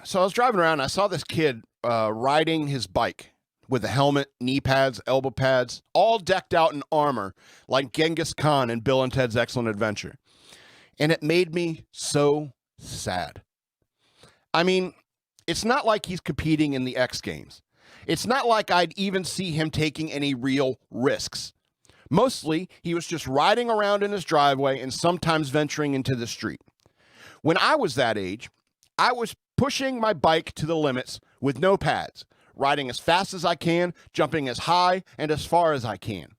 So I was driving around and I saw this kid riding his bike with a helmet, knee pads, elbow pads, all decked out in armor like Genghis Khan in Bill and Ted's Excellent Adventure. And it made me so sad. I mean, it's not like he's competing in the X Games. It's not like I'd even see him taking any real risks. Mostly, he was just riding around in his driveway and sometimes venturing into the street. When I was that age, I was pushing my bike to the limits with no pads, riding as fast as I can, jumping as high and as far as I can.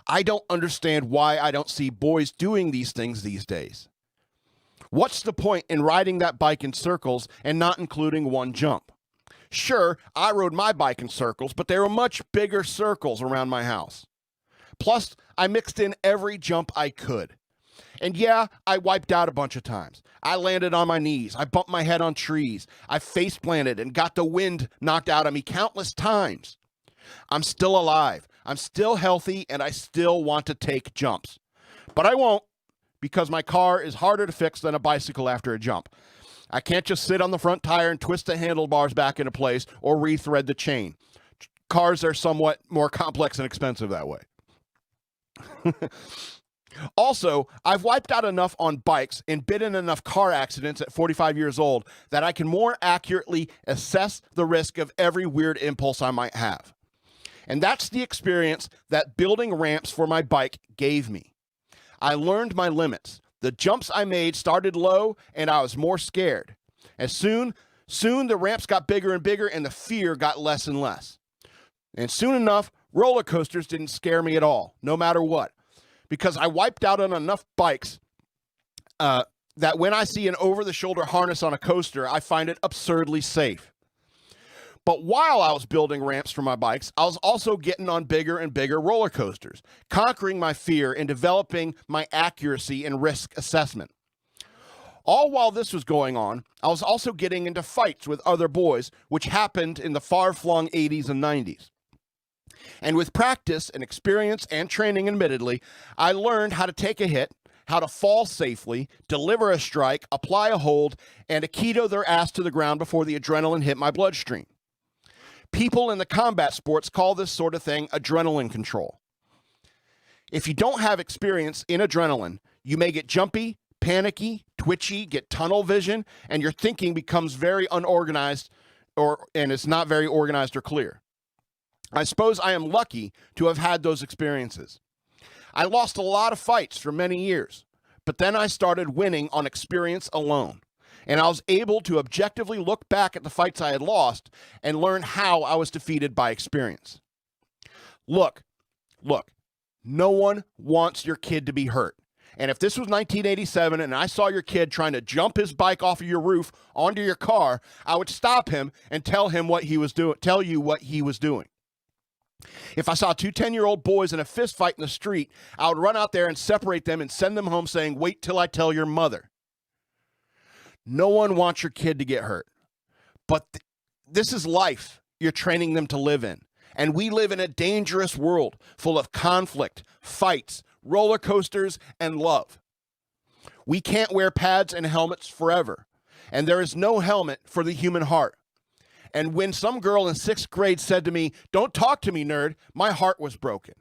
I don't understand why I don't see boys doing these things these days. What's the point in riding that bike in circles and not including one jump? Sure, I rode my bike in circles, but there were much bigger circles around my house. Plus, I mixed in every jump I could. And yeah, I wiped out a bunch of times. I landed on my knees. I bumped my head on trees. I face planted and got the wind knocked out of me countless times. I'm still alive. I'm still healthy, and I still want to take jumps. But I won't, because my car is harder to fix than a bicycle after a jump. I can't just sit on the front tire and twist the handlebars back into place or rethread the chain. Cars are somewhat more complex and expensive that way. Also, I've wiped out enough on bikes and been in enough car accidents at 45 years old that I can more accurately assess the risk of every weird impulse I might have. And that's the experience that building ramps for my bike gave me. I learned my limits. The jumps I made started low and I was more scared. And soon the ramps got bigger and bigger and the fear got less and less. And soon enough, roller coasters didn't scare me at all, no matter what. Because I wiped out on enough bikes that when I see an over-the-shoulder harness on a coaster, I find it absurdly safe. But while I was building ramps for my bikes, I was also getting on bigger and bigger roller coasters, conquering my fear and developing my accuracy and risk assessment. All while this was going on, I was also getting into fights with other boys, which happened in the far-flung 80s and 90s. And with practice and experience and training, admittedly, I learned how to take a hit, how to fall safely, deliver a strike, apply a hold, and aikido their ass to the ground before the adrenaline hit my bloodstream. People in the combat sports call this sort of thing adrenaline control. If you don't have experience in adrenaline, you may get jumpy, panicky, twitchy, get tunnel vision, and your thinking becomes very unorganized and it's not very organized or clear. I suppose I am lucky to have had those experiences. I lost a lot of fights for many years, but then I started winning on experience alone. And I was able to objectively look back at the fights I had lost and learn how I was defeated by experience. Look, no one wants your kid to be hurt. And if this was 1987 and I saw your kid trying to jump his bike off of your roof onto your car, I would stop him and tell you what he was doing. If I saw two 10-year-old boys in a fist fight in the street, I would run out there and separate them and send them home saying, "Wait till I tell your mother." No one wants your kid to get hurt. But this is life you're training them to live in. And we live in a dangerous world full of conflict, fights, roller coasters, and love. We can't wear pads and helmets forever. And there is no helmet for the human heart. And when some girl in 6th grade said to me, "Don't talk to me, nerd," my heart was broken.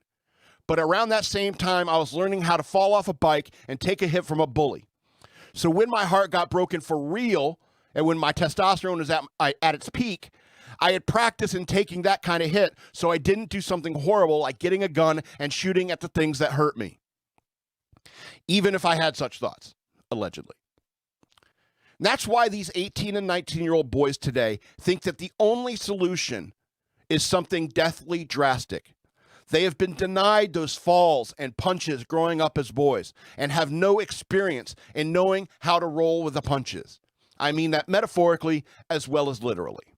But around that same time, I was learning how to fall off a bike and take a hit from a bully. So when my heart got broken for real, and when my testosterone was at its peak, I had practiced in taking that kind of hit, so I didn't do something horrible like getting a gun and shooting at the things that hurt me. Even if I had such thoughts, allegedly. And that's why these 18 and 19-year-old boys today think that the only solution is something deathly drastic. They have been denied those falls and punches growing up as boys and have no experience in knowing how to roll with the punches. I mean that metaphorically as well as literally.